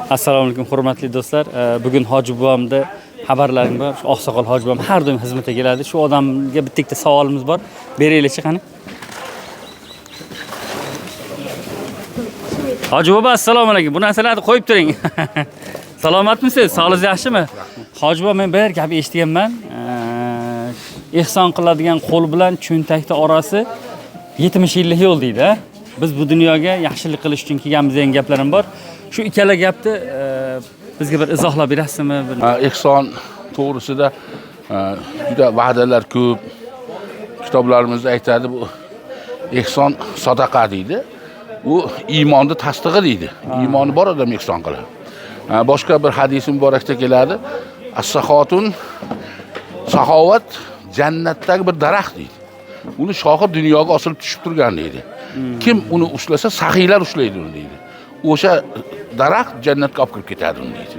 Assalomu alaykum hurmatli do'stlar. Bugun Hoji buvamda xabarlaring bor. Shu Oqsoqol Hoji buvam har doim xizmatga keladi. Shu odamga bitta savolimiz bor. Beraylik-chi qani. Hoji bova, assalomu alaykum. Bu narsalarni qo'yib turing. Salomatmisiz? Sog'ligingiz yaxshimi? Hoji bova, men bir gap eshitganman. Ehson qiladigan qo'l bilan cho'ntakning orasi 70 yillik yo'l deydi. Biz bu dunyoga yaxshilik qilish uchun kelganmiz degan gaplarim bor. Shu ikkala gapni bizga bir izohlab berasizmi? Ehson to'g'risida juda va'dalar ko'p. Kitoblarimizda aytadi, bu ehson sadaqa deydi. U iymonni tasdig'i deydi. Iymoni bor odam ehson qiladi. Boshqa bir hadis muborakda keladi. As-saxotun saxovat jannatdagi bir daraxt deydi. Uni shoxi dunyoga osilib tushib turgan deydi. Kim uni ushlasa, saxiylar ushlaydi uni deydi. O'sha daraxt jannatga olib kirib ketadi uni deydi.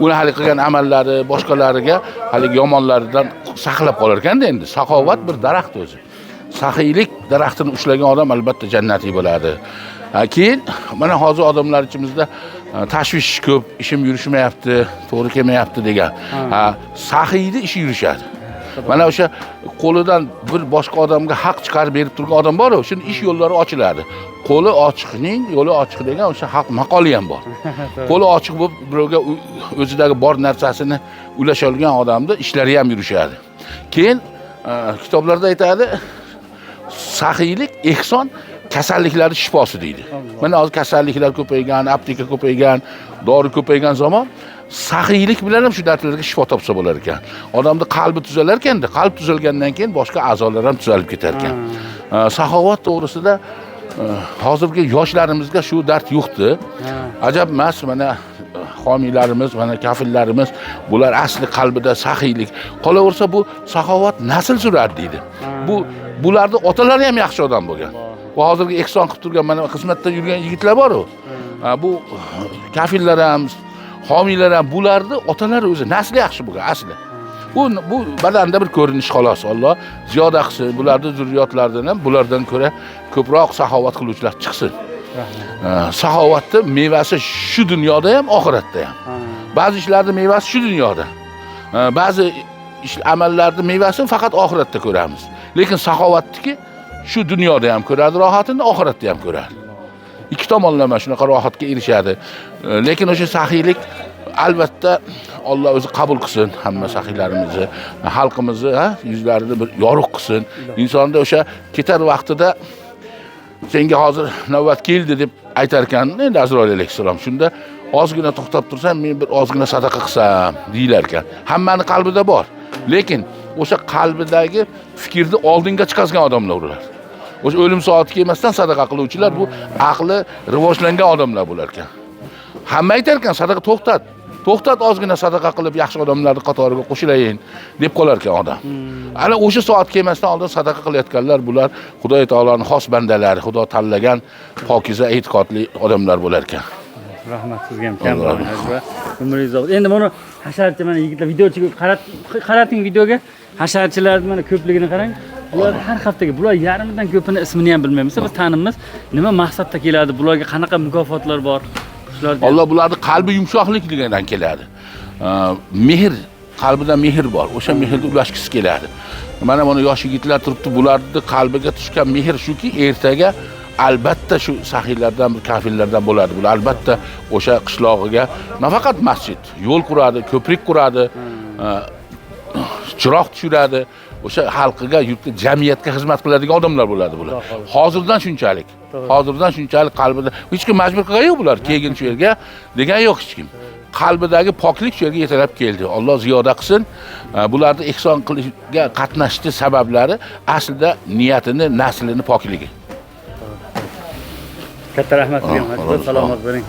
Uni hali qilgan amallari boshqalariga hali yomonlaridan saqlab qolar ekan-da endi. Saxovat bir daraxt o'zi. Saxiylik daraxtini ushlagan odam albatta jannatiy bo'ladi. Keyin mana hozir odamlar ichimizda tashvish ko'p, ishim yurishmayapti, to'g'ri kelmayapti degan. Saxiyni ishi yurishadi. Mana o'sha qo'lidan bir boshqa odamga haq chiqarib berib turgan odam bor-ku, shuni ish yo'llari ochiladi. Qo'li ochiqning yo'li ochiq degan o'sha haq maqoli ham bor. Qo'li ochiq bo'lib birovga o'zidagi bor narsasini ulasha olgan odamning ishlari ham yurishadi. Keyin kitoblarda aytadi, saxiylik, ehson kasalliklarning shifosi deydi. Mana hozir kasalliklar ko'paygan, apteka ko'paygan, dori ko'paygan zamon saxiylik bilan ham shu dardlarga shifo topsa bo'lar ekan. Odamning qalbi tuzalar ekanda, qalb tuzalgandan keyin boshqa a'zolar ham tuzalib ketar ekan. Saxovat to'g'risida hozirgi yoshlarimizga shu dard yo'qdi. Ajab emas, mana homiylarimiz, mana kafillarimiz, bular asli qalbida saxiylik. Qolaversa bu saxovat nasl suradi deydi. Bularning otalari ham yaxshi odam bo'lgan. Va hozirgi ehson qilib turgan mana xizmatda yurgan yigitlar bor-ku. Bu kafillar ham, homiylar ham bularning otalari o'zi nasli yaxshi bo'lgan asli. Bu badanda bir ko'rinish xolos. Alloh ziyoda qilsin. Bularning zurriyotlaridan ham bulardan ko'ra ko'proq saxovat qiluvchilar chiqsin. Saxovatning mevasi shu dunyoda ham, oxiratda ham. Ba'zi ishlarning mevasi shu dunyoda. Ba'zi amallarning mevasini faqat oxiratda ko'ramiz. Lekin saxovatniki shu dunyoda ham ko'radi rohatini, oxiratda ham ko'radi. Ikki tomonlama shunaqa rohatga erishadi. Lekin o'sha saxiylik albatta Alloh o'zi qabul qilsin hamma saxiylarimizni, xalqimizni, yuzlarini bir yorug' qilsin. Insonda o'sha ketar vaqtida senga hozir navbat keldi deb aytar ekan, endi Azroil alayhissalom. Shunda ozgina to'xtab tursam, men bir ozgina sadaqa qilsam deylar ekan. Hammani qalbida bor. Lekin o'sha qalbidagi fikrni oldinga chiqazgan odamlar ular. O'sha o'lim soati kelmasdan sadaqa qiluvchilar bu aqli rivojlangan odamlar bo'lar ekan. Hamma aytar ekan, sadaqa to'xtat ozgina sadaqa qilib yaxshi odamlarning qatoriga qo'shilayin deb qolar ekan odam. Ana o'sha soat kelmasdan oldin sadaqa qilayotganlar bular Xudo taoloning xos bandalari, Xudo tanlagan pokiza e'tiqodli odamlar bo'lar ekan. Rahmat sizga ham kam bo'ling va umringiz uzoq. Endi buni hasharchi mana yigitlar videochiga qarating videoga. Hasharchilarning mana ko'pligini qarang. Bular har haftaga bular yarimidan ko'pini ismini ham bilmaymiz. Biz tanimiz nima maqsadda keladi, bularga qanaqa mukofotlar bor? Alloh bularning qalbi yumshoqligidan keladi. Mehr, qalbida mehr bor. O'sha mehrni ulashgisi keladi. Mana buni yosh yigitlar turibdi, bularning qalbiga tushgan mehr shuki, ertaga albatta shu saxiylardan, kafillardan bo'ladi. Bular albatta o'sha qishlog'iga nafaqat masjid, yo'l quradi, ko'prik quradi, chiroq tushiradi. O'sha xalqiga, yurtga, jamiyatga xizmat qiladigan odamlar bo'ladi bular. Hozirdan shunchalik qalbida hech kim majbur qilgan yo'q bular. Kelgin shu yerga degan yo'q hech kim. Qalbidagi poklik shu yerga yetalab keldi. Alloh ziyoda qilsin. Bularni ehson qilishga qatnashdi sabablari aslida niyatini, naslini pokligi. Katta rahmat sizga. Salomat bo'ling.